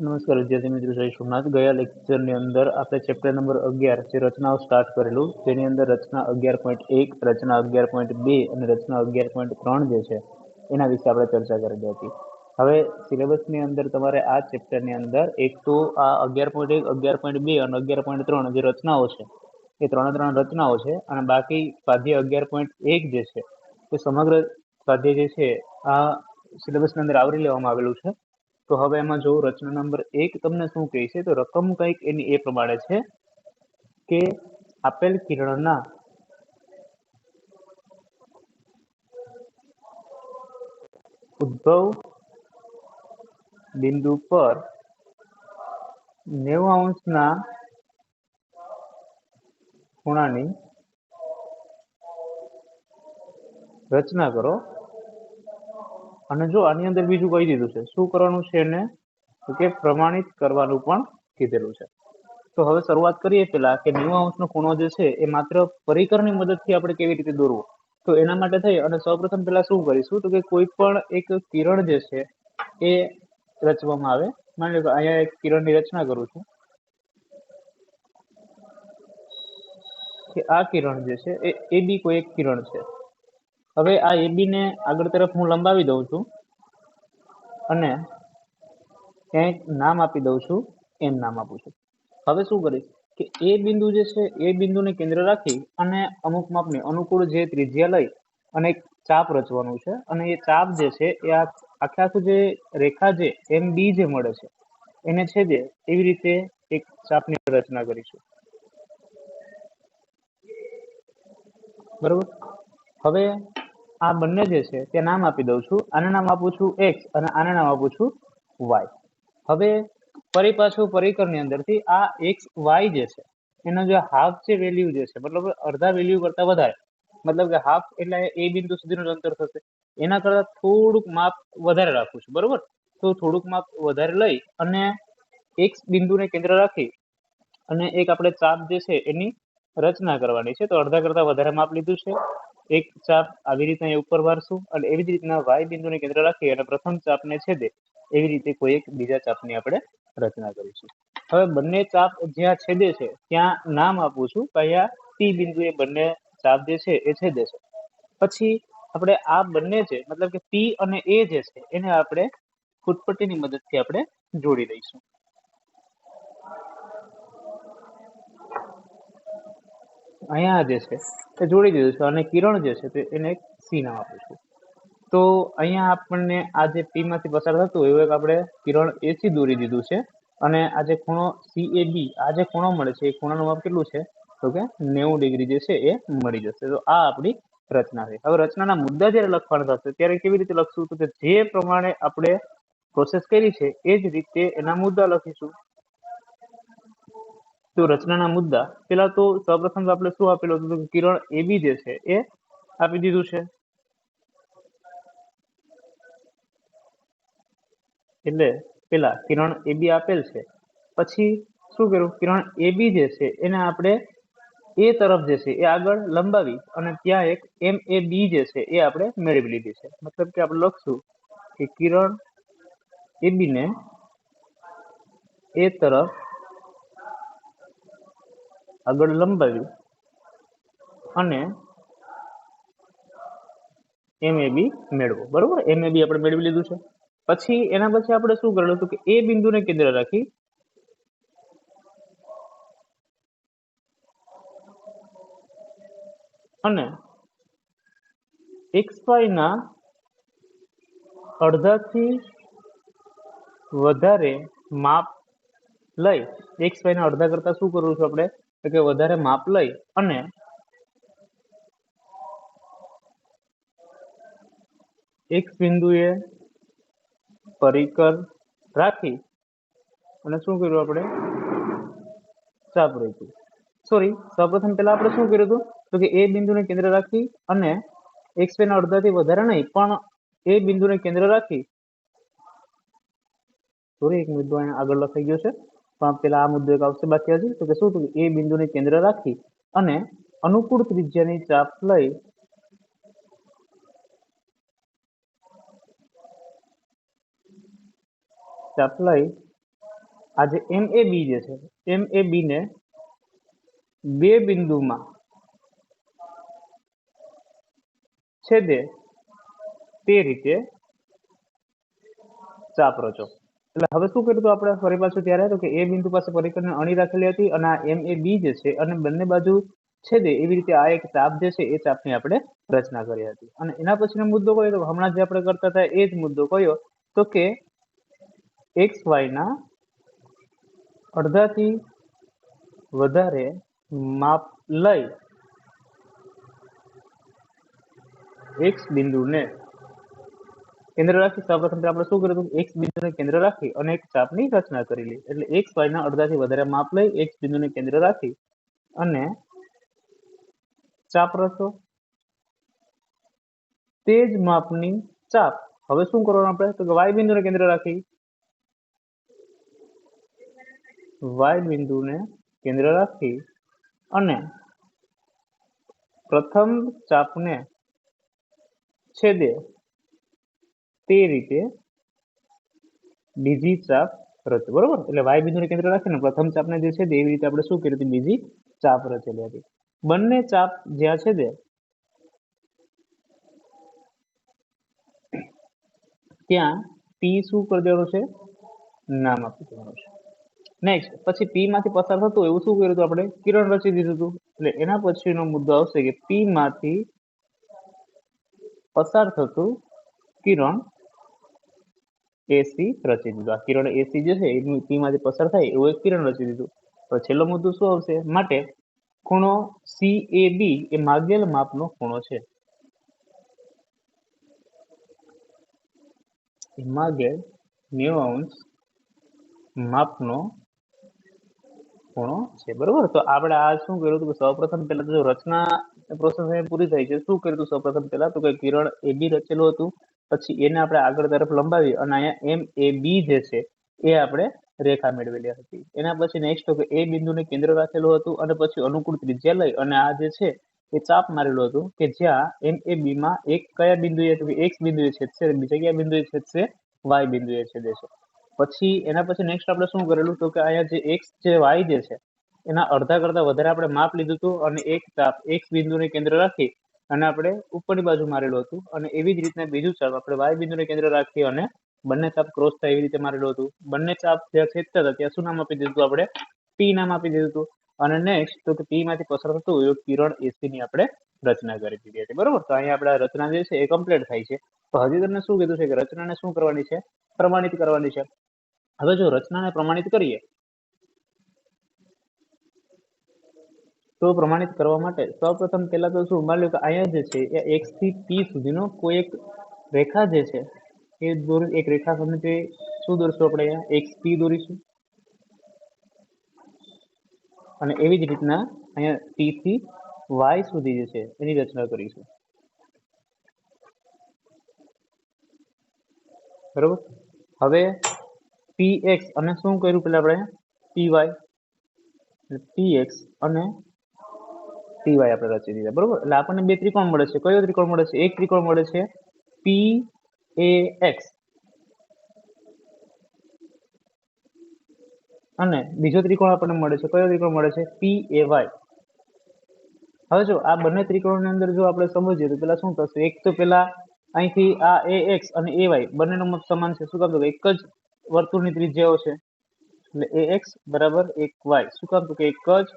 નમસ્કાર વિદ્યાર્થી મિત્રો, જય સોમનાથ। ગયા લેક્ચરની અંદર આપણે ચેપ્ટર નંબર 11 જે રચનાઓ સ્ટાર્ટ કરેલું, જેની અંદર રચના 11.1, રચના 11.2 અને રચના 11.3 જે છે એના વિશે આપણે ચર્ચા કરેલી હતી। હવે સિલેબસની અંદર તમારે આ ચેપ્ટરની અંદર એક તો આ 11.1, 11.2 અને 11.3 જે રચનાઓ છે એ ત્રણ રચનાઓ છે, અને બાકી સ્વાધ્યાય 11.1 જે છે એ સમગ્ર સ્વાધ્યાય જે છે આ સિલેબસની અંદર આવરી લેવામાં આવેલું છે। તો હવે એમાં જો રચના નંબર 1 તમને શું કહે છે, તો રકમ કંઈક એની એ પ્રમાણે છે કે આપેલ કિરણના ઉદ્ભવ બિંદુ પર 90° ખૂણાની રચના કરો। અને જો આની અંદર બીજું કહી દીધું છે, શું કરવાનું છે એને, તો કે પ્રમાણિત કરવાનું પણ કીધેલું છે। તો હવે શરૂઆત કરીએ પેલા કે 90° ખૂણો જે છે એ માત્ર પરિકરની મદદથી આપણે કેવી રીતે દોરવો। તો એના માટે થઈ અને સૌપ્રથમ પેલા શું કરીશું, તો કે કોઈ પણ એક કિરણ જે છે એ રચવામાં આવે। માની લો કે અહીંયા એક કિરણની રચના કરું છું કે આ કિરણ જે છે એ AB કોઈ એક કિરણ છે। હવે આ AB ને આગળ તરફ હું લંબાવી દઉં છું અને ક્યાંક નામ આપી દઉં છું, એમ નામ આપું છું। હવે શું કરીશ કે એ બિંદુ જે છે એ બિંદુને કેન્દ્ર રાખી અને અમુક માપની અનુકૂળ જે ત્રિજ્યા લઈ અને એક ચાપ રચવાનું છે, અને એ ચાપ જે છે એ આખું જે રેખા જે MB જે મળે છે એને છેદે એવી રીતે એક ચાપની રચના કરીશું, બરોબર। હવે આ બંને જે છે તે નામ આપી દઉં છું, આને નામ આપું છું X અને આને નામ આપું છું Y। હવે ફરી પાછું પરિકરની અંદરથી આ XY જે છે એનો જે હાફ જે વેલ્યુ જે છે, મતલબ અડધા વેલ્યુ કરતા વધારે, મતલબ કે હાફ એટલે એ બિંદુ સુધીનું અંતર થશે, એના કરતા થોડુંક માપ વધારે રાખું છું, બરોબર। તો થોડુંક માપ વધારે લઈ અને X બિંદુને કેન્દ્ર રાખી અને એક આપણે ચાપ જે છે એની રચના કરવાની છે। તો અડધા કરતા વધારે માપ લીધું છે, એક ચાપ આવી રીતના અહીંયા ઉપર વારશું અને એવી જ રીતના Y બિંદુને કેન્દ્ર રાખી અને પ્રથમ ચાપને છેદે એવી રીતે કોઈ એક બીજા ચાપની આપણે રચના કરીશું। હવે બંને ચાપ જ્યાં છેદે છે ત્યાં નામ આપું છું, કયા P બિંદુએ બંને ચાપ જે છે એ છેદે છે। પછી આપણે આ બંને છે મતલબ કે P અને A જે છે એને આપણે ફૂટપટ્ટીની મદદથી આપણે જોડી દઈશું। અહીંયા જે છે એ જોડી દીધું છે અને કિરણ જે છે તે એને એક C નામ આપું છું। તો અહીંયા આપણને આ જે P માંથી પસાર થતું એવું એક આપણે કિરણ AC દોરી દીધું છે, અને આ જે ખૂણો CAB આ જે ખૂણો મળે છે એ ખૂણાનું માપ કેટલું છે, તો કે 90° જે છે એ મળી જશે। તો આ આપણી રચના છે। હવે રચનાના મુદ્દા જ્યારે લખવાના થશે ત્યારે કેવી રીતે લખશું, તો કે જે પ્રમાણે આપણે પ્રોસેસ કરી છે એ જ રીતે એના મુદ્દા લખીશું। તો રચનાના મુદ્દા પેલા તો સૌપ્રથમ આપણે શું આપેલું હતું, તો કિરણ AB જે છે એ આપી દીધું છે, એટલે પેલા કિરણ AB આપેલ છે। પછી શું કર્યું, કિરણ AB જે છે એને આપણે એ તરફ જે છે એ આગળ લંબાવી અને ત્યાં એક MAB જે છે એ આપણે મેળવી લીધી છે। મતલબ કે આપણે લખશું કે કિરણ AB ને એ તરફ આગળ લંબાવી અને MAB મેળવો, બરોબર। MAB આપણે મેળવી લીધું છે। પછી એના પછી આપણે શું કરેલું હતું કે એ બિંદુને કેન્દ્ર રાખી અને XY ના અડધાથી વધારે માપ લઈ, XY ના અડધા કરતા શું કરવું છે આપણે, તો કે વધારે માપ લઈ અને X બિંદુએ પરિકર રાખી અને શું કર્યું, આપણે ચાપ રાખ્યું। સોરી, સૌપ્રથમ પેલા આપણે શું કર્યું હતું, તો કે એ બિંદુને કેન્દ્ર રાખી અને XY ના અડધાથી વધારે નહીં પણ એ બિંદુને કેન્દ્ર રાખી, સોરી એક મુદ્દો અહીંયા આગળ લખાઈ ગયો છે, પણ પેલા આ મુદ્દો એક આવશે બાકી હજી, તો કે શું હતું, એ બિંદુને કેન્દ્ર રાખી અને અનુકૂળ ત્રિજ્યાની ચાપ લઈ આ જે એમ એ બી જે છે, એમ એ બી ને બે બિંદુમાં છેદે તે રીતે ચાપ રચો. એટલે હવે શું કર્યું હતું આપણે ફરી પાછું ત્યારે તો કે એ બિંદુ પાસે પરિકરની અણી રાખેલી હતી અને આ એમ એ બી જે છે અને બંને બાજુ છેદે એવી રીતે આ એક ચાપ જે છે એ ચાપની આપણે રચના કરી હતી. અને એના પછીનો મુદ્દો કયો તો હમણાં જે આપણે કરતા હતા એ જ મુદ્દો કયો તો કે એક્સ વાય ના અડધાથી વધારે માપ લઈ એક્સ બિંદુને કેન્દ્ર રાખી સૌપ્રથમ આપણે શું કર્યું હતું એક્સ બિંદુને કેન્દ્ર રાખી અને એક ચાપની રચના કરેલી. એટલે એક્સ વાય ના અડધાથી વધારે માપ લઈ એક્સ બિંદુને કેન્દ્ર રાખી અને ચાપ રચો. તે જ માપની ચાપ હવે શું કરવાનું આપણે તો કે વાય બિંદુને કેન્દ્ર રાખી વાય બિંદુને કેન્દ્ર રાખી અને પ્રથમ ચાપને છેદે તે રીતે બીજી ચાપ રચો. બરોબર, એટલે વાય બિંદુને કેન્દ્ર રાખીને પ્રથમ ચાપને જે છે એવી રીતે આપણે શું કરી હતી બીજી ચાપ રચેલી હતી. બંને ચાપ જ્યાં છેદે ત્યાં પી શું કરી દેવાનું છે નામ આપી દેવાનું છે. નેક્સ્ટ પછી પી માંથી પસાર થતું એવું શું કર્યું હતું આપણે કિરણ રચી દીધું હતું. એટલે એના પછીનો મુદ્દો આવશે કે પી માંથી પસાર થતું કિરણ એસી રચી દીધું. આ કિરણ એસી જે છે એ પી માંથી પસાર થાય એવું એક કિરણ રચી દીધું. તો છેલ્લો મુદ્દો શું આવશે માટે ખૂણો સી એ બી એ માગેલ માપનો ખૂણો છે. માગેલ 90° માપનો ખૂણો છે. બરોબર, તો આપણે આ શું કર્યું હતું કે સૌપ્રથમ પહેલા તો રચના પ્રોસેસ પૂરી થઈ છે. શું કર્યું હતું સૌપ્રથમ પહેલા તો કે કિરણ એ બી રચેલું હતું, પછી એને આપણે આગળ તરફ લંબાવી અને અહીંયા એમ એ બી જે છે એ આપણે રેખા મેળવેલી હતી. એના પછી નેક્સ્ટ તો કે એ બિંદુને કેન્દ્ર રાખેલું હતું અને પછી અનુકૂળ ત્રિજ્યા લઈ અને આ જે છે એ ચાપ મારેલું હતું કે જ્યાં એમ એ બી માં એક કયા બિંદુએ તો કે એક્સ બિંદુએ છેદશે, બીજા કયા બિંદુએ છેદશે વાય બિંદુએ છેદે છે. પછી એના પછી નેક્સ્ટ આપણે શું કરેલું તો કે અહીંયા જે એક્સ જે વાય જે છે એના અડધા કરતા વધારે આપણે માપ લીધું હતું અને એક ચાપ એક્સ બિંદુને કેન્દ્ર રાખી અને આપણે ઉપરની બાજુ મારેલું હતું. અને એવી જ રીતના બીજું ચાપ આપણે વાય બિંદુને કેન્દ્ર રાખી અને બંને ચાપ ક્રોસ થાય એવી રીતે મારેલું હતું. બંને ચાપ જ્યાં છેદતા હતા ત્યાં શું નામ આપી દીધું હતું આપણે પી નામ આપી દીધું હતું. અને નેક્સ્ટ તો કે પી માંથી પસાર થતું એવું કિરણ એસી ની આપણે રચના કરી દીધી હતી. બરોબર, તો અહીંયા આપણે રચના જે છે એ કમ્પ્લીટ થાય છે. તો હજી તમને શું કીધું છે કે રચનાને શું કરવાની છે પ્રમાણિત કરવાની છે. હવે જો રચનાને પ્રમાણિત કરીએ તો પ્રમાણિત કરવા માટે સૌપ્રથમ પહેલા તો શું માની લો કે અહીંયા જે છે એ એક્સ થી પી સુધીનો કોઈ એક રેખા જે છે એ એક રેખા સમજી શું દોરશું આપણે અહીંયા એક્સ પી દોરીશું અને એવી જ રીતના અહીંયા પી થી વાય સુધી જે છે એની રચના કરીશું. બરોબર, હવે પી એક્સ અને શું કર્યું પેલા આપણે પી વાય પી એક્સ અને પી વાય આપણે રચી દીધા. બરોબર, એટલે આપણને બે ત્રિકોણ મળે છે. કયો ત્રિકોણ મળે છે? એક ત્રિકોણ મળે છે પી એ એક્સ અને બીજો ત્રિકોણ આપણને મળે છે. કયો ત્રિકોણ મળે છે? પી એ વાય. હવે જો આ બંને ત્રિકોણની અંદર જો આપણે સમજીએ તો પેલા શું થશે એક તો પેલા અહીંથી આ એ એક્સ અને એ વાય બંનેનો મત સમાન છે. શું કામ તો એક જ વર્તુળની ત્રિજ્યાઓ છે એટલે એ એક્સ બરાબર એક વાય. શું કામ તો કે એક જ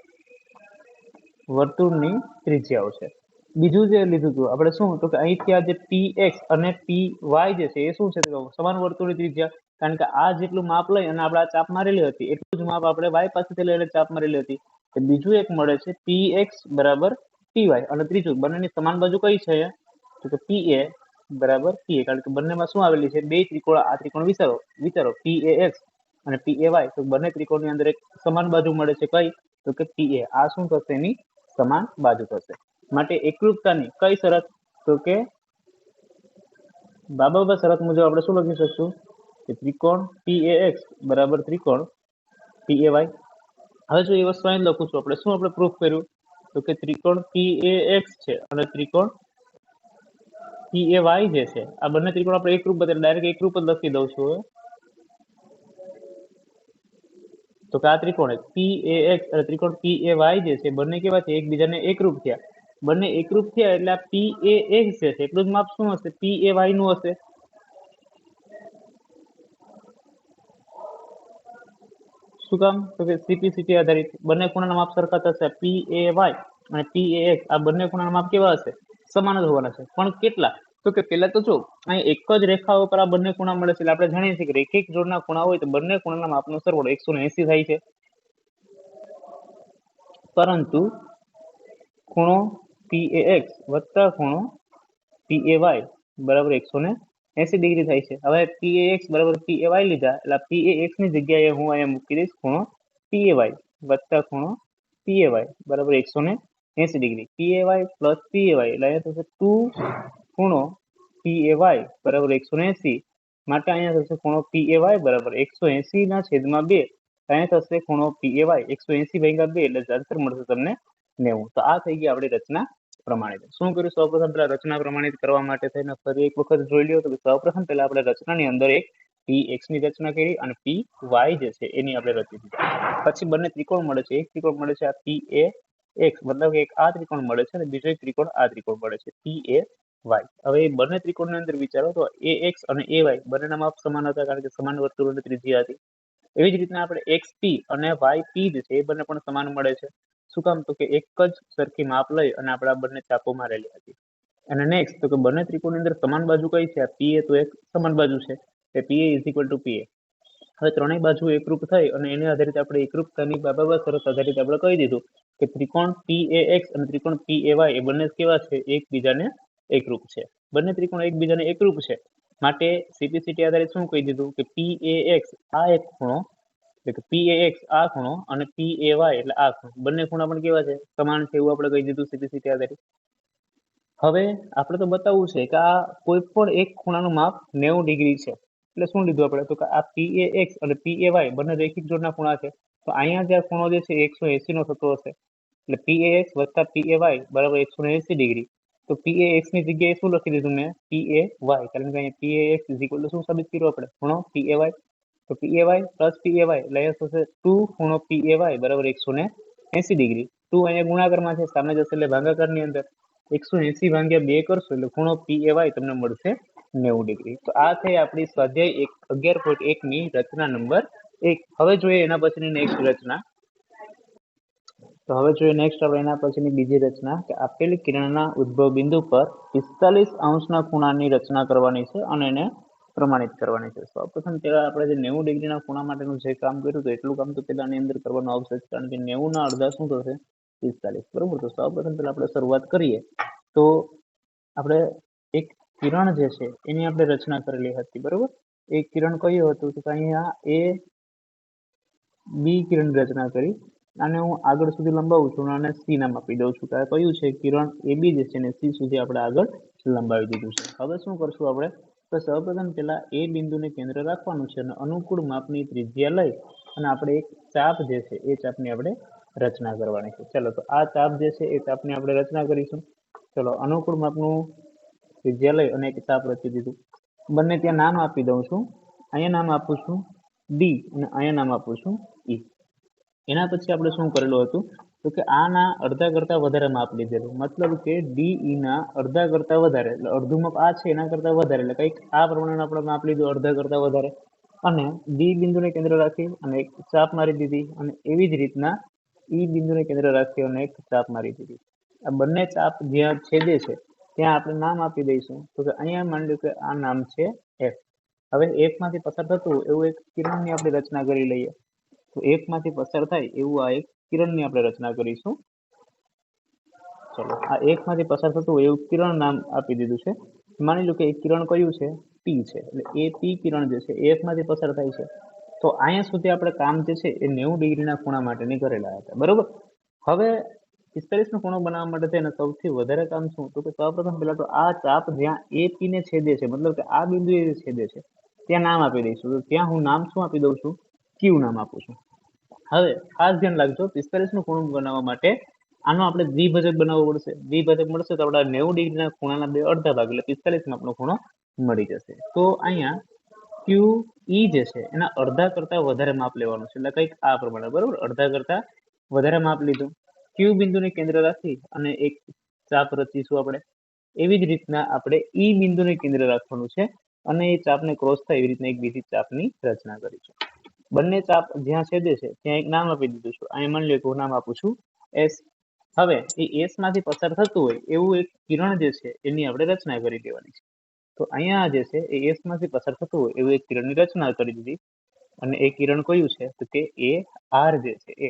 વર્તુળની ત્રિજ્યાઓ છે. બીજું જે લીધું હતું આપણે શું તો કે અહીંથી આ જે પી એક્સ અને પી વાય જે છે એ શું છે તો સમાન વર્તુળની ત્રિજ્યા. કારણ કે આ જેટલું માપ લઈ અને આપણે આ ચાપ મારેલી હતી એટલું જ માપ આપણે વાય પાસેથી લઈને ચાપ મારેલી હતી. બીજું એક મળે છે પી એક્સ બરાબર પી વાય અને ત્રીજું બંનેની સમાન બાજુ કઈ છે તો કે પી એ બરાબર પી એ. કારણ કે બંનેમાં શું આવેલી છે બે ત્રિકોણ. આ ત્રિકોણ વિચારો પી એ એક્સ અને પી એ વાય તો બંને ત્રિકોણની અંદર એક સમાન બાજુ મળે છે કઈ તો કે પી એ. આ શું થશે એની સમાન બાજુ થશે. માટે એકરૂપતાની કઈ શરત તો કે બાબા શરત મુજબ આપણે શું લખી શકશું કે ત્રિકોણ પી એ એક્સ બરાબર ત્રિકોણ પી એ વાય. હવે જો એ વસ્તુ અહીં લખું છું આપણે શું આપણે પ્રૂફ કર્યું તો કે ત્રિકોણ પી એ એક્સ છે અને ત્રિકોણ પી એ વાય જે છે આ બંને ત્રિકોણ આપણે એકરૂપ બદલે ડાયરેક્ટ એકરૂપ જ લખી દઉં છું. તો કે આ ત્રિકોણ PAX અને ત્રિકોણ PAY જે છે બંને કેવા છે એકબીજાને એકરૂપ થયા. બંને એકરૂપ થયા એટલે આ PAX જે છે એટલું જ માપ શું હશે PAY નું હશે. શું કામ? તો કે CPCT આધારિત બંને ખૂણાના માપ સરખા થશે. PAY અને PAX આ બંને ખૂણાના માપ કેવા હશે? સમાન જ હોવાના છે. પણ કેટલા? તો કે પહેલા તો જો અહીં એક જ રેખા ઉપર આ બંને ખૂણા મળે છે એટલે આપણે જાણીએ છીએ કે રેખિક જોડના ખૂણા હોય તો બંને ખૂણાના માપનો સરવાળો 180 થાય છે. પરંતુ ખૂણો PAX વત્તા ખૂણો PAY બરાબર 180 ડિગ્રી થાય છે. હવે PAX બરાબર PAY લીધા એટલે PAX ની જગ્યાએ હું અહીંયા મૂકી દઈશ ખૂણો PAY વત્તા ખૂણો PAY બરાબર 180 ડિગ્રી. PAY પ્લસ PAY એટલે અહીંયા થશે 2 ખૂણો PAY બરાબર 180 માટે અહીંયા થશે ખૂણો PAY બરાબર 180 ના છેદમાં 2. અહીંયા થશે ખૂણો PAY 180 ભાગ્યા 2 એટલે આન્સર મળશે તમને 90. તો આ થઈ ગઈ આપણી રચના પ્રમાણિત. શું કર્યું? સૌપ્રથમ પહેલા રચના પ્રમાણિત કરવા માટે થઈને ફરી એક વખત જોઈ લ્યો તો સૌપ્રથમ પહેલા આપણે રચનાની અંદર એક PX ની રચના કરી અને PY જે છે એની આપણે રચી દીધી. પછી બંને ત્રિકોણ મળે છે. એક ત્રિકોણ મળે છે આ PAX મતલબ કે એક આ ત્રિકોણ મળે છે અને બીજો એક ત્રિકોણ આ ત્રિકોણ મળે છે PAY. હવે બંને ત્રિકોણની અંદર વિચારો તો AX અને AY બંનેના માપ સમાન હતા કારણ કે સમાન વર્તુળોની ત્રિજ્યા હતી. એવી જ રીતના આપણે XP અને YP જે છે એ બંને પણ સમાન મળે છે. શું કામ? તો કે એક જ સરખી માપ લઈ અને આપણે આ બંને ચાપો મારેલી હતી. અને નેક્સ્ટ તો કે બંને ત્રિકોણની અંદર સમાન બાજુ કઈ છે? PA તો એક સમાન બાજુ છે એ PA is equal to PA. હવે ત્રણેય બાજુ એકરૂપ થઈ અને એને આધારિત આપણે એકરૂપતાની બાબત શરત આધારિત આપણે કહી દીધું કે ત્રિકોણ PAX અને ત્રિકોણ PAY એ બંને કેવા છે? એકબીજાને એકરૂપ છે. બંને ત્રિકોણ એકબીજાને એકરૂપ છે માટે CPCT આધારિત શું કહી દીધું કે PAX આ એક ખૂણો એટલે કે PAX આ ખૂણો અને PAY એટલે આ ખૂણો બંને ખૂણા પણ કેવા છે? સમાન છે એવું આપણે કહી દીધું CPCT આધારિત. હવે આપણે તો બતાવવું છે કે આ કોઈ પણ એક ખૂણાનું માપ 90 ડિગ્રી છે. એટલે શું લીધું આપણે? તો કે આ PAX અને PAY બંને રેખિક જોડના ખૂણા છે. તો અહીંયા જે ખૂણો જે છે 180 નો થતો હશે એટલે PAX વત્તા PAY બરાબર 180 ડિગ્રી. તો PAX ની જગ્યાએ શું લખી દીધું મેં? PAY કારણ કે અહીંયા PAX ઇઝ ઇક્વલ ટુ શું સાબિત કર્યું આપણે? ખૂણો PAY. તો PAY પ્લસ PAY એટલે અહીંયા થશે 2 ખૂણો PAY બરાબર 180 ડિગ્રી. 2 અહીંયા ગુણાકારમાં છે સામે જશે એટલે ભાગાકારની અંદર 180 ભાગ્યા 2 કરશો એટલે ખૂણો PAY તમને મળશે 90 ડિગ્રી. તો આ થઈ આપણી સ્વાધ્યાય 11.1 ની રચના નંબર 1. હવે જોઈએ એના પછીની નેક્સ્ટ રચના. તો હવે જોઈએ નેક્સ્ટ આપણે એના પછીની બીજી રચના કે આપેલ કિરણના ઉદ્ભવ બિંદુ પર 45 અંશના ખૂણાની રચના કરવાની છે અને એને પ્રમાણિત કરવાની છે. સૌપ્રથમ પહેલા આપણે જે 90 ડિગ્રીના ખૂણા માટેનું જે કામ કર્યું હતું એટલું કામ તો પહેલાની અંદર કરવાનું આવશે કારણ કે 90 ના અડધા શું થશે? 45. બરોબર. તો સૌપ્રથમ પહેલા આપણે શરૂઆત કરીએ તો આપણે એક કિરણ જે છે એની આપણે રચના કરેલી હતી. બરોબર. એ કિરણ કયું હતું? તો અહીંયા A B કિરણ રચના કરી અને હું આગળ સુધી લંબાવું છું અને C નામ આપી દઉં છું. આ કયું છે? કિરણ AB જે છે ને C સુધી આપણે આગળ લંબાવી દીધું છે. હવે શું કરશું આપણે? તો સૌપ્રથમ પહેલા એ બિંદુને કેન્દ્ર રાખવાનું છે અને અનુકૂળ માપની ત્રિજ્યા લઈ અને આપણે એક ચાપ જે છે એ ચાપની આપણે રચના કરવાની છે. ચલો તો આ ચાપ જે છે એ ચાપની આપણે રચના કરીશું. ચલો અનુકૂળ માપનું ત્રિજ્યા લઈ અને એક ચાપ રચી દીધું. બંને ત્યાં નામ આપી દઉં છું. અહીંયા નામ આપું છું D અને અહીંયા નામ આપું છું E. એના પછી આપણે શું કરેલું હતું? તો કે આના અડધા કરતા વધારે માપ લીધેલું મતલબ કે DE ના અડધા કરતા વધારે એટલે અડધું માપ આ છે એના કરતા વધારે એટલે કંઈક આ પ્રમાણે આપણે માપ લીધું અડધા કરતા વધારે અને D બિંદુને કેન્દ્ર રાખી અને એક ચાપ મારી દીધી અને એવી જ રીતના E બિંદુને કેન્દ્ર રાખી અને એક ચાપ મારી દીધી. આ બંને ચાપ જ્યાં છેદે છે ત્યાં આપણે નામ આપી દઈશું. તો કે અહીંયા માની લો કે આ નામ છે F. હવે F માંથી પસાર થતું એવું એક કિરણની આપણે રચના કરી લઈએ. તો F માંથી પસાર થાય એવું આ એક કિરણની આપણે રચના કરીશું. ચલો આ F માંથી પસાર થતું એવું કિરણ નામ આપી દીધું છે. માની લો કે એક કિરણ કયું છે? P છે. એટલે એ P કિરણ જે છે F માંથી પસાર થાય છે. તો અહીંયા સુધી આપણે કામ જે છે એ 90 ડિગ્રીના ખૂણા માટેની કરેલા હતા. બરોબર. હવે 45 નો ખૂણો બનાવવા માટે થઈને સૌથી વધારે કામ શું? તો કે સૌપ્રથમ પહેલા તો આ ચાપ જ્યાં AP ને છેદે છે મતલબ કે આ બિંદુએ છેદે છે ત્યાં નામ આપી દઈશું. તો ત્યાં હું નામ શું આપી દઉં છું? Q નામ આપું છું. હવે ખાસ ધ્યાન રાખજો 45 નો ખૂણો બનાવવા માટે આનો આપણે દ્વિભાજક બનાવવો પડશે. દ્વિભાજક મળશે તો આપણા 90 ડિગ્રીના ખૂણાના બે અડધા ભાગ એટલે 45 માં આપણો ખૂણો મળી જશે. તો અહીંયા ક્યુ ઈ જે છે એના અડધા કરતા વધારે માપ લેવાનું છે, એટલે કંઈક આ પ્રમાણે, બરોબર, અડધા કરતા વધારે માપ લીધું. ક્યુ બિંદુને કેન્દ્ર રાખી અને એક ચાપ રચીશું આપણે. એવી જ રીતના આપણે ઈ બિંદુને કેન્દ્ર રાખવાનું છે અને એ ચાપને ક્રોસ થાય એવી રીતના એક બીજી ચાપની રચના કરીશું. બંને ચાપ જ્યાં છેદે છે ત્યાં એક નામ આપી દીધું છે. અહીં માની લો કે હું નામ આપું છું એસ. હવે એ એસ માંથી પસાર થતું હોય એવું એક કિરણ જે છે એની આપણે રચના કરી દેવાની છે. તો અહીંયા જે છે એ એસ માંથી પસાર થતું હોય એવું એક કિરણની રચના કરી દીધી. અને એ કિરણ કયું છે તો કે એ આર જે છે એ.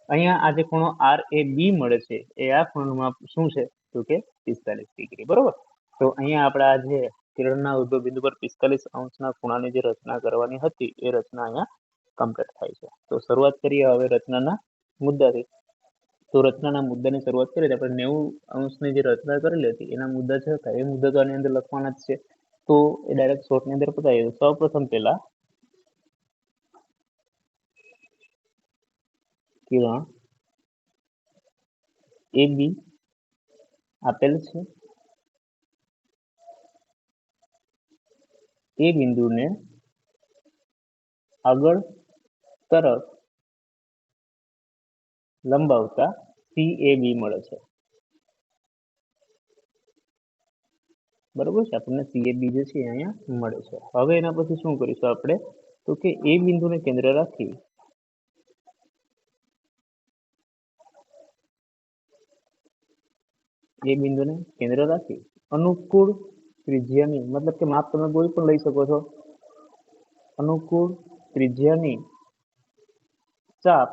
અહીંયા આ જે ખૂણો આર એ બી મળે છે એ આ ખૂણાનું માપ શું છે તો કે 45 ડિગ્રી, બરોબર. તો અહીંયા આપણે આ જે કિરણના ઉદ્ભવ બિંદુ પર 45 અંશના ખૂણાની જે રચના કરવાની હતી એ રચના અહીંયા કમ્પ્લીટ થાય છે. તો શરૂઆત કરીએ હવે રચનાના મુદ્દાથી. તો રચનાના મુદ્દાની શરૂઆત કરીએ તો આપણે 90 અંશની જે રચના કરેલી હતી એના મુદ્દા છે હતા એ મુદ્દા તો આની અંદર લખવાના જ છે. તો એ ડાયરેક્ટ શોર્ટની અંદર પતાવીએ. સૌપ્રથમ પહેલા કિરણ એ બી આપેલ છે. એ બિંદુને આગળ તરફ લંબાવતા સી એ બી મળે છે, બરોબર છે. આપણને સી એ બી જે છે અહીંયા મળે છે. હવે એના પછી શું કરીશું આપણે તો કે એ બિંદુને કેન્દ્ર રાખી અનુકૂળ ત્રિજ્યાની, મતલબ કે માપ તમે કોઈ પણ લઈ શકો છો, અનુકૂળ ત્રિજ્યાની ચાપ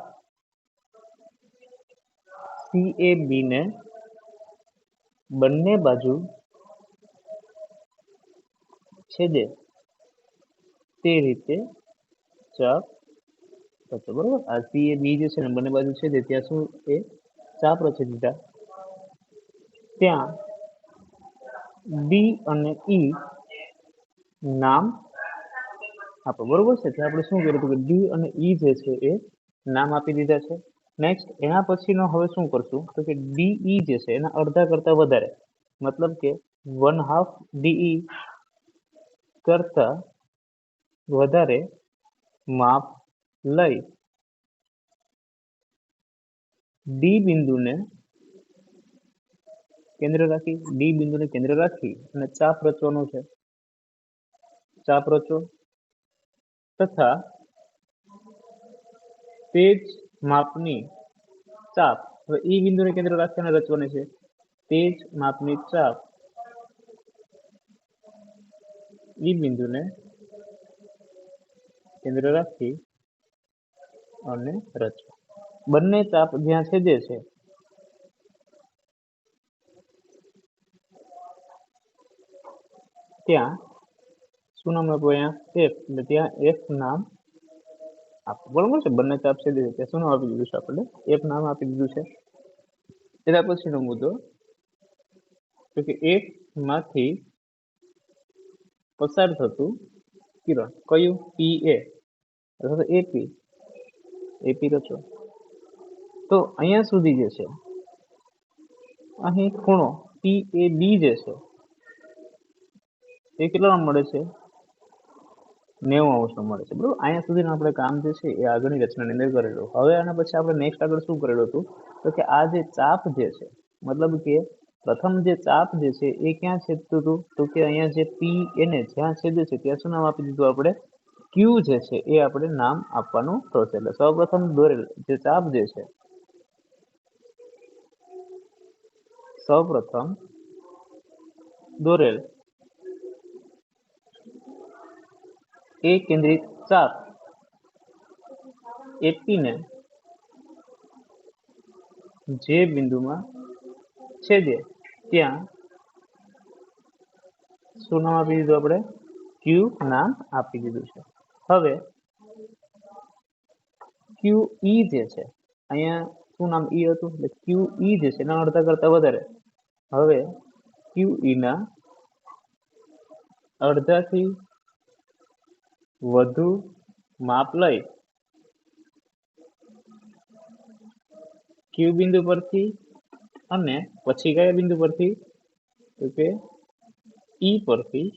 CAB ને બંને બાજુ છેદે તે રીતે ચાપ રચો, બરોબર. આ CAB જે છે ને બંને બાજુ છેદે ત્યાં શું એ ચાપ રચી દીધા. ત્યાં ડી અને ઈ નામ આપો, બરોબર છે. ત્યાં આપણે શું કર્યું કે ડી અને ઈ જે છે એ નામ આપી દીધા છે. નેક્સ્ટ એના પછીનો હવે શું કરશું તો કે ડીઈ જે છે એના અડધા કરતા વધારે, મતલબ કે 1/2 ડીઈ કરતા વધારે માપ લઈ ડી બિંદુને કેન્દ્ર રાખી અને ચાપ રચવાનો છે. ચાપ રચો તથા તે જ માપની ચાપ, હવે ઈ બિંદુને કેન્દ્ર રાખીને રચવાની છે. તે જ માપની ચાપ ઈ બિંદુને કેન્દ્ર રાખી અને રચો. બંને ચાપ જ્યાં છેદે છે ત્યાં શું નામ આપવું અહીંયા એફ, એટલે ત્યાં એફ નામ આપો, બરોબર છે. બંને ચાપ છેદે છે ત્યાં શું નામ આપી દીધું છે આપણે એફ નામ આપી દીધું છે. એના પછીનો મુદ્દો તો કે એફ માંથી પસાર થતું કિરણ કયું પીએ અથવા તો એપી રચો. તો અહીંયા સુધી જે છે અહીં ખૂણો PAB જે છે એ કેટલાનો મળે છે 90 અંશનો મળે છે, બરોબર. અહીંયા સુધીનું આપણે કામ જે છે એ આગળની રચનાની અંદર કરેલું. હવે આના પછી આપણે નેક્સ્ટ આગળ શું કરેલું હતું તો કે આ જે ચાપ જે છે, મતલબ કે પ્રથમ જે ચાપ જે છે એ ક્યાં છેદતું હતું તો કે અહીંયા જે પી એને જ્યાં છેદે છે ત્યાં શું નામ આપી દીધું આપણે ક્યુ જે છે એ આપણે નામ આપવાનું થશે. એટલે સૌપ્રથમ દોરેલ જે ચાપ જે છે, સૌપ્રથમ દોરેલ એ કેન્દ્રિત ચાપ એપી ને જે બિંદુમાં છેદે ત્યાં શું નામ આપી દીધું આપણે ક્યુ નામ આપી દીધું છે. હવે ક્યુ ઈ જે છે અહીંયા શું નામ ઈ હતું એટલે ક્યુ ઈ જે છે એના અડધા કરતા વધારે. હવે ક્યુ ઈ ના અડધાથી વધુ માપ લઈ ક્યુ બિંદુ પરથી અને પછી કયા બિંદુ પરથી તો કે ઈ પરથી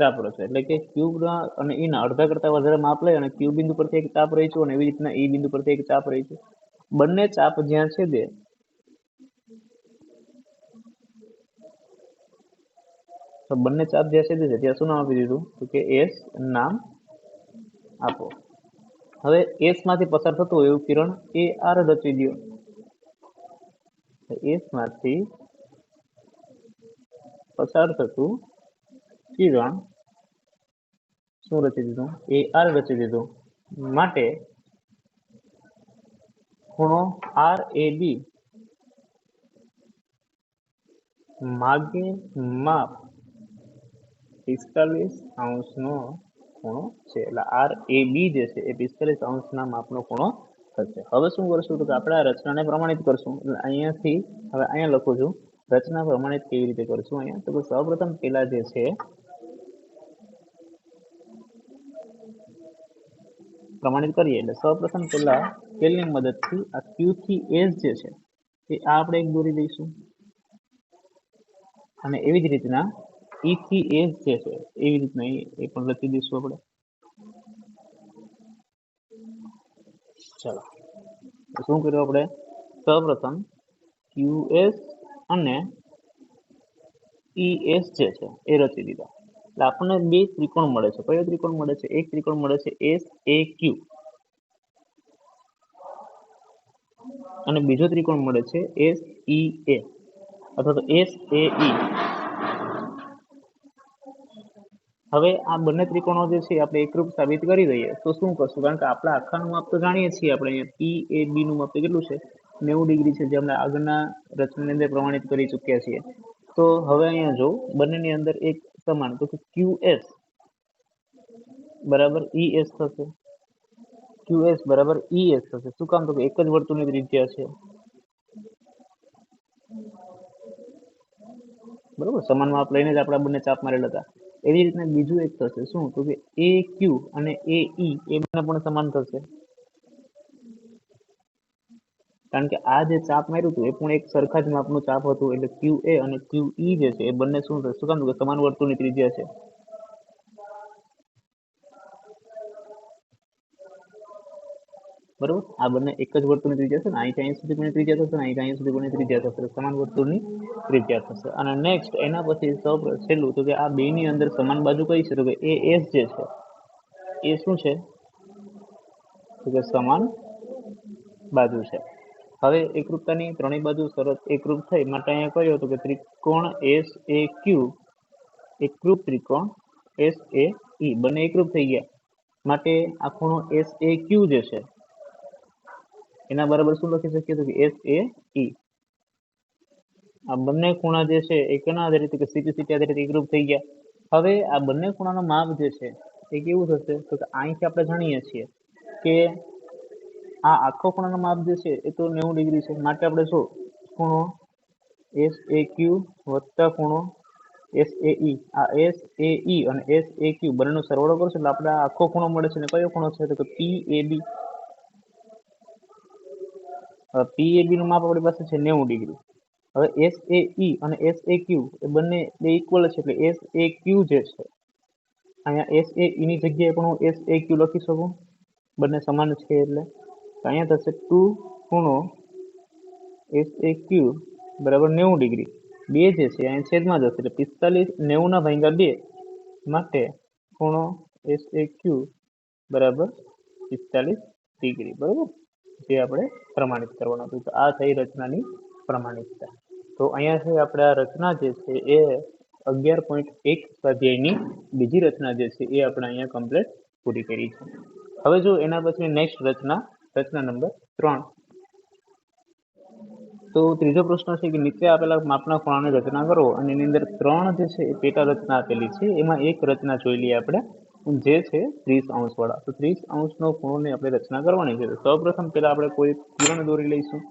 ચાપ રચે એટલે કે ક્યુ અને ઈ ના અડધા કરતા વધારે માપ લઈ અને ક્યુ બિંદુ પરથી એક ચાપ રચ્યું અને એવી રીતના ઈ બિંદુ પરથી એક ચાપ રચ્યું. બંને ચાપ જ્યાં છેદે તો બંને ચાપ જ્યાં છેદે છે ત્યાં શું નામ આપી દીધું તો કે એસ નામ આપો. હવે એસ માંથી પસાર થતું હોય એવું કિરણ એ આર રચી દો. એસ માંથી પસાર થતું કિરણ શું રચી દીધું એ આર રચી દીધું. માટે ખૂણો આર એ બી માગે માપ 45° ખૂણો છે. એટલે આર એ બી જે છે એ 45° માપનો ખૂણો થશે. હવે શું કરશું તો કે આપણે આ રચનાને પ્રમાણિત કરશું. એટલે અહીંયાથી હવે અહીંયા લખું છું રચના પ્રમાણિત કેવી રીતે કરશું અહીંયા તો કે સૌપ્રથમ પેલા જે છે પ્રમાણિત કરીએ એટલે સૌપ્રથમ પેલા સ્કેલની મદદથી આ ક્યુ થી એસ જે છે એ આ આપણે એક દોરી દઈશું અને એવી જ રીતના ઈ થી એસ જે છે એવી રીતના એ પણ લખી દઈશું આપણે. ચાલો શું કર્યું આપણે સૌપ્રથમ QS અને ES જે છે એ રચી દીધા. એટલે આપણને બે ત્રિકોણ મળે છે. કયો ત્રિકોણ મળે છે? એક ત્રિકોણ મળે છે SAQ અને બીજો ત્રિકોણ મળે છે SEA અથવા તો SAE. હવે આ બંને ત્રિકોણો જે છે આપણે એકરૂપ સાબિત કરી દઈએ તો શું કરશું કારણ કે આપણે આખાનું માપ તો જાણીએ છીએ. આપણે અહીંયા PAB નું માપ કેટલું છે 90° છે જે આપણે આગળના રચનાની અંદર પ્રમાણિત કરી ચૂક્યા છીએ. તો હવે અહીંયા જો બંનેની અંદર એક સમાન તો કે QS બરાબર ES થશે. QS બરાબર ES થશે. શું કામ તો કે એક જ વર્તુળની ત્રિજ્યા છે બરોબર. સમાન માપ લઈને જ આપણે બંને ચાપ મારેલા હતા. એવી રીતના બીજું એક થશે શું તો કે AQ અને AE એ બંને પણ સમાન થશે કારણ કે આ જે ચાપ માર્યું હતું એ પણ એક સરખા જ માપનું ચાપ હતું. એટલે QA અને QE જે છે એ બંને શું થશે શું કામ કે સમાન વર્તુળની ત્રિજ્યા છે. બરોબર. આ બંને એક જ વર્તુળની ત્રિજ્યા છે ને અહીંથી અહીં સુધી પણ ત્રિજ્યા થશે ને અહીંથી અહીં સુધી પણ ત્રિજ્યા થશે. સમાન વર્તુળની ત્રિજ્યા થશે. અને નેક્સ્ટ એના પછી છેલ્લું તો કે આ બે ની અંદર સમાન બાજુ કઈ છે તો કે AS જે છે એ શું છે તો કે સમાન બાજુ છે. હવે એકરૂપતાની ત્રણેય બાજુ સરસ એકરૂપ થઈ માટે અહીંયા કહ્યું હતું કે ત્રિકોણ SAQ એકરૂપ ત્રિકોણ SAE બંને એકરૂપ થઈ ગયા માટે આ ખૂણો SAQ જે છે એના બરાબર શું લખી શકીએ તો કે SAE. આ બંને ખૂણા જે છે એ કેના આધારિત કે CP આધારિત એકરૂપ થઈ ગયા. હવે આ બંને ખૂણાનું માપ જે છે એ કેવું થશે તો કે અહીંથી આપણે જાણીએ છીએ કે આ આખો ખૂણાનું માપ જે છે એ તો 90° છે. માટે આપણે જો ખૂણો SAQ વત્તા ખૂણો SAE આ SAE અને SAQ બંનેનો સરવાળો કરશું એટલે આપણે આ આખો ખૂણો મળે છે. ને કયો ખૂણો છે તો કે PAB. PAB નું માપ આપણી પાસે છે 90°. હવે SAE અને SAQ એ બંને બે ઇક્વલ છે એટલે SAQ જે છે અહીંયા SAE ની જગ્યાએ પણ હું SAQ લખી શકું બંને સમાન છે એટલે અહીંયા થશે 2 ખૂણો SAQ બરાબર 90°. બે જે છે અહીંયા છેદમાં જશે એટલે 45 90 ના ભાગ્યા 2 માટે ખૂણો SAQ બરાબર 45° બરોબર જે આપણે પ્રમાણિત કરવાનું હતું. તો આ થઈ રચનાની પ્રમાણિકતા. તો અહીંયાથી આપણે આ રચના જે છે એ 11.1 સ્વાધ્યાયની બીજી રચના જે છે એ આપણે અહીંયા કમ્પ્લીટ પૂરી કરી છે. હવે જો એના પછી નેક્સ્ટ રચના નંબર 3. તો ત્રીજો પ્રશ્ન છે કે નીચે આપેલા માપના ખૂણાની રચના કરો અને એની અંદર 3 જે છે એ પેટા રચના આપેલી છે. એમાં એક રચના જોઈ લઈએ આપણે જે છે 30° વાળા. તો 30°નો ખૂણોની આપણે રચના કરવાની છે. સૌપ્રથમ પહેલા આપણે કોઈ કિરણ દોરી લઈશું.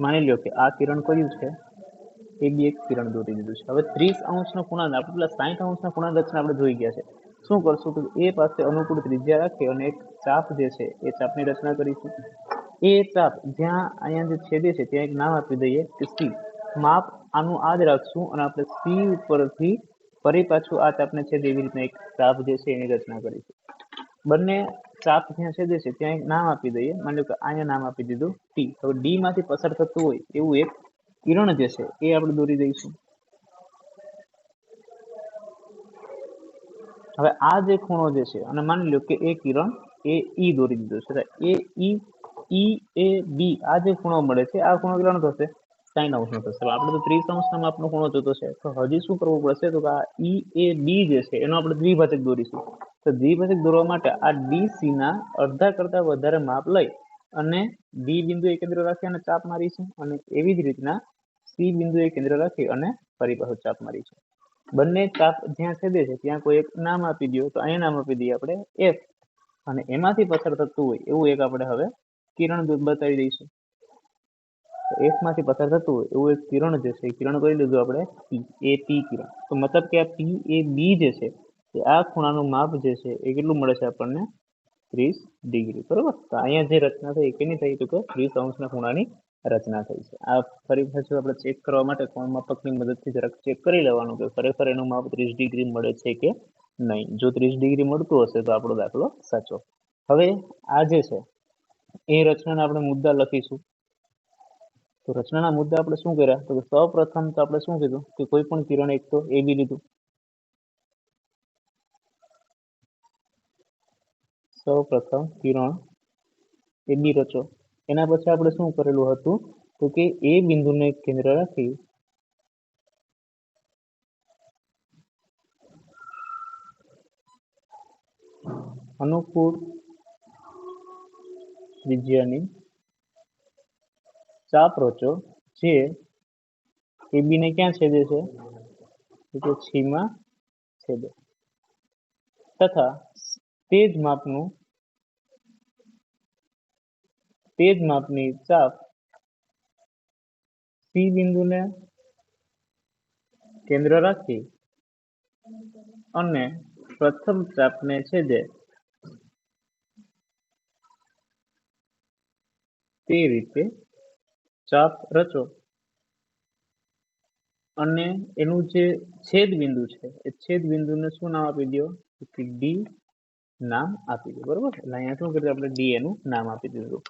માની લો કે આ કિરણ કયું છે એ બી એક કિરણ દોરી દીધું છે. હવે 30°ના ખૂણા આપણે પેલા 60°ના ખૂણા રચના આપણે જોઈ ગયા છે. શું કરશું તો એ પાસે અનુકૂળ ત્રિજ્યા રાખી અને એક ચાપ જે છે એ ચાપની રચના કરીશું. એ ચાપ જ્યાં અહીંયા જે છેદે છે ત્યાં એક નામ આપી દઈએ કે સી. માપ આનું આ જ રાખશું અને આપણે સી ઉપરથી ફરી પાછું આ ચાપને છેદે એવી રીતના એક ચાપ જે છે એની રચના કરીશું. બંને ચાપ જ્યાં છેદે છે ત્યાં એક નામ આપી દઈએ. માની લો કે અહીંયા નામ આપી દીધું ટી. હવે ડી માંથી પસાર થતું હોય એવું એક કિરણ જે છે એ આપણે દોરી દઈશું. હવે આ જે ખૂણો જે છે અને માની લો કે એ કિરણ એ ઈ દોરી દીધો છે. એ ઈ એ બી આ જે ખૂણો મળે છે આ ખૂણો કેટલાનો થશે? 60 અંશનો થશે. આપણે તો 30 અંશના માપનો ખૂણો જોતો છે તો હજી શું કરવું પડશે તો કે આ ઈ એ બી જે છે એનો આપણે દ્વિભાજક દોરીશું. તો દ્વિભાજક દોરવા માટે આ ડીસી ના અડધા કરતા વધારે માપ લઈ અને ડી બિંદુએ કેન્દ્ર રાખી અને ચાપ મારીશું અને એવી જ રીતના સી બિંદુએ કેન્દ્ર રાખી અને ફરી પાછું ચાપ મારીશું. બંને ચાપ જ્યાં છેદે છે ત્યાં કોઈ એક નામ આપી દો. તો અહીંયા નામ આપી દઈએ આપણે એફ અને એમાંથી પસાર થતું હોય એવું એક આપણે હવે કિરણ બતાવી દઈશું. એફ માંથી પસાર થતું હોય એવું એક કિરણ જે છે એ કિરણ કરી લીધું આપણે પી, એ પી કિરણ. તો મતલબ કે આ પી એ બી જે છે એ આ ખૂણાનું માપ જે છે એ કેટલું મળે છે આપણને? 30 ડિગ્રી. બરોબર. તો અહીંયા જે રચના થઈ કેની થઈ તો કે 30 અંશના ખૂણાની રચના થઈ છે. આ ફરી પાછું આપણે ચેક કરવા માટે કોણ માપકની મદદથી જરાક ચેક કરી લેવાનું કે ખરેખર એનું માપ 30 ડિગ્રી મળે છે કે નહીં. જો 30 ડિગ્રી મળતું હશે તો આપણો દાખલો સાચો. હવે આ જે છે એ રચનાના આપણે મુદ્દા લખીશું. તો રચનાના મુદ્દા આપણે શું કર્યા તો સૌ પ્રથમ તો આપણે શું કીધું કે કોઈ પણ કિરણ એક તો એ બી લીધું. સૌ પ્રથમ કિરણ એ બી રચો. એના પછી આપણે શું કરેલું હતું તો કે એ બિંદુને કેન્દ્ર રાખી અનુકૂળ ત્રિજ્યાની ચાપ રચો જે એ બી ને ક્યાં છેદે છે તો સી માં છેદે તથા તે જ માપની ચાપ સી બિંદુને કેન્દ્ર રાખી અને પ્રથમ ચાપને છેદે તે રીતે ચાપ રચો અને એનું જે છેદ બિંદુ છે એ છેદ બિંદુને શું નામ આપી દો કે ડી નામ આપી દો. બરોબર. એટલે અહીંયા શું કર્યું આપણે ડી એનું નામ આપી દીધું.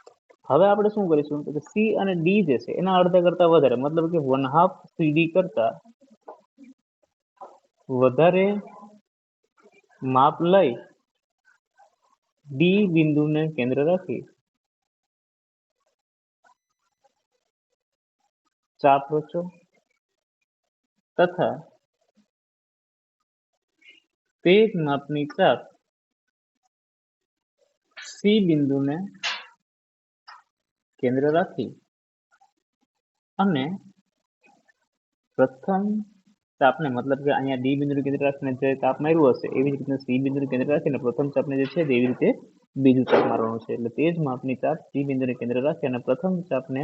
હવે આપણે શું કરીશું તો સી અને ડી જે છે એના અડધા કરતા વધારે મતલબ કે 1/2 સીડી કરતા વધારે માપ લઈ ડી બિંદુને કેન્દ્ર રાખી ચાપ રચો તથા તે જ માપની ચાપ સી બિંદુને કેન્દ્ર રાખી અને પ્રથમ ચાપને મતલબ કે અહીંયા ડી બિંદુને કેન્દ્ર રાખીને જે ચાપ માર્યું હશે એવી જ રીતના સી બિંદુને કેન્દ્ર રાખીને પ્રથમ ચાપને જે છે એવી રીતે બીજું ચાપ મારવાનું છે. એટલે તે જ માપની ચાપ સી બિંદુને કેન્દ્ર રાખી અને પ્રથમ ચાપને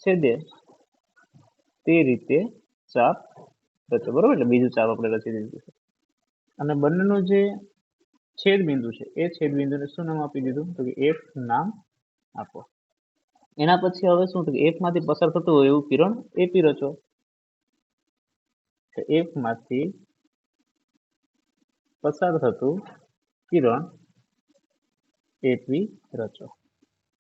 છેદે તે રીતે ચાપ રચો. બરોબર. એટલે બીજું ચાપ આપણે રચી દીધું છે અને બંનેનું જે છેદ બિંદુ છે એ છેદ બિંદુને શું નામ આપી દીધું તો કે એફ નામ આપો. એના પછી હવે શું તો એફ માંથી પસાર થતું હોય એવું કિરણ એપી રચો. એફ માંથી પસાર થતું કિરણ એપી રચો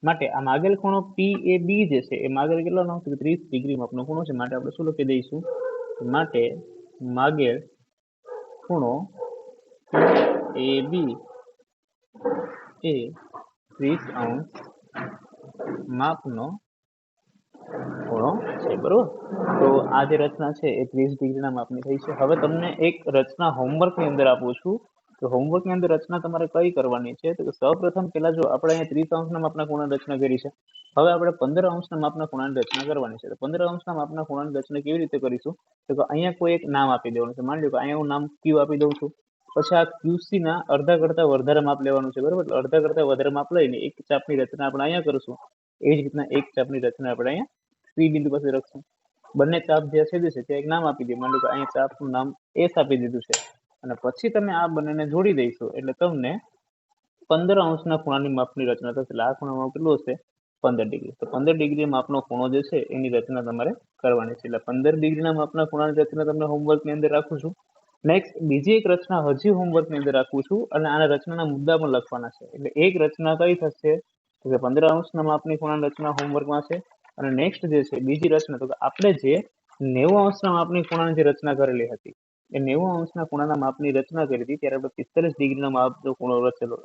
માટે આ માગેલ ખૂણો પી એ બી જે છે એ માગેલ કેટલાનો 30 ડિગ્રી માપનો ખૂણો છે. માટે આપણે શું લખી દઈશું માટે માગેલ ખૂણો એ બી એ 30 અંશ માપનો ખૂણો છે. બરોબર. તો આ જે રચના છે એ 30 ડિગ્રીના માપની થઈ છે. હવે તમને એક રચના હોમવર્કની અંદર આપું છું તો હોમવર્કની અંદર રચના તમારે કઈ કરવાની છે તો સૌપ્રથમ પહેલા જો આપણે અહીંયા 30 અંશના માપના ખૂણાની રચના કરી છે. હવે આપણે 15 અંશના માપના ખૂણાની રચના કરવાની છે. તો 15 અંશના માપના ખૂણાની રચના કેવી રીતે કરીશું તો કે અહીંયા કોઈ એક નામ આપી દેવાનું છે. માની લો કે અહીંયા હું નામ ક્યુ આપી દઉં છું. પછી આ ક્યુસી ના અડધા કરતા વધારે માપ લેવાનું છે. બરોબર. અડધા કરતા વધારે માપ લઈને એક ચાપની રચના આપણે અહીંયા કરીશું. એ જ રીતના એક ચાપની રચના આપણે અહીંયા પી બિંદુ પાસે રાખશું. બંને ચાપ જે છેદે છે ત્યાં એક નામ આપી દે. માની લો કે અહીંયા ચાપનું નામ એસ આપી દીધું છે અને પછી તમે આ બંનેને જોડી દઈશો એટલે તમને 15 અંશના ખૂણાની માપની રચના થશે. એટલે આ ખૂણામાં કેટલું હશે 15 ડિગ્રી. તો 15 ડિગ્રી માપનો ખૂણો જે છે એની રચના તમારે કરવાની છે. એટલે 15 ડિગ્રીના માપના ખૂણાની રચના તમને હોમવર્કની અંદર રાખું છું. નેક્સ્ટ બીજી એક રચના હજી હોમવર્કની અંદર રાખું છું અને આના રચનાના મુદ્દા પણ લખવાના છે. એટલે એક રચના કઈ થશે તો કે 15 અંશના માપની ખૂણાની રચના હોમવર્કમાં છે. અને નેક્સ્ટ જે છે બીજી રચના તો કે આપણે જે 90 અંશના માપની ખૂણાની જે રચના કરેલી હતી એ 90 અંશના ખૂણાના માપની રચના કરી હતી ત્યારે આપણે 45 ડિગ્રીના માપનો ખૂણો રચેલો.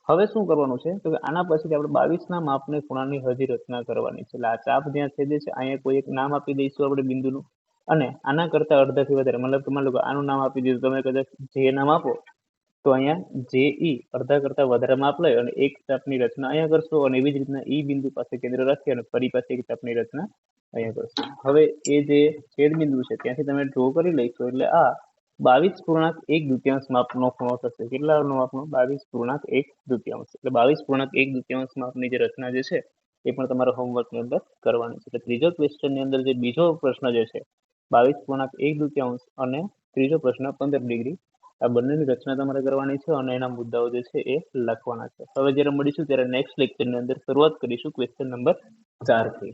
હવે શું કરવાનું છે તો કે આના પછીથી આપણે 22ના માપની ખૂણાની હજી રચના કરવાની છે. એટલે આ ચાપ જ્યાં છેદે છે અહીંયા કોઈ એક નામ આપી દઈશું આપણે બિંદુનું અને આના કરતા અડધાથી વધારે મતલબ કે માની લો કે આનું નામ આપી દીધું, તમે કદાચ જે નામ આપો તો અહીંયા જે ઈ અડધા કરતા વધારે માપ લઈ અને એક ચાપની રચના અહીંયા કરશો અને એવી જ રીતના ઈ બિંદુ પાસે કેન્દ્ર રાખી અને ફરી પાછી એક ચાપની રચના અહીંયા કરશો. હવે એ જે છેદ બિંદુ છે ત્યાંથી તમે ડ્રો કરી લઈશો એટલે આ 22.1 માપનો ખૂણો થશે. કેટલાનો માપનો? 22.1. એટલે 22.1 માપની જે રચના જે છે એ પણ તમારા હોમવર્કની અંદર કરવાની છે. એટલે ત્રીજો ક્વેશ્ચનની અંદર જે બીજો પ્રશ્ન જે છે 22.1 અને ત્રીજો પ્રશ્ન 15 ડિગ્રી, આ બંનેની રચના તમારે કરવાની છે અને એના મુદ્દાઓ જે છે એ લખવાના છે. હવે જ્યારે મળીશું ત્યારે નેક્સ્ટ લેક્ચરની અંદર શરૂઆત કરીશું ક્વેશ્ચન નંબર 4 થી.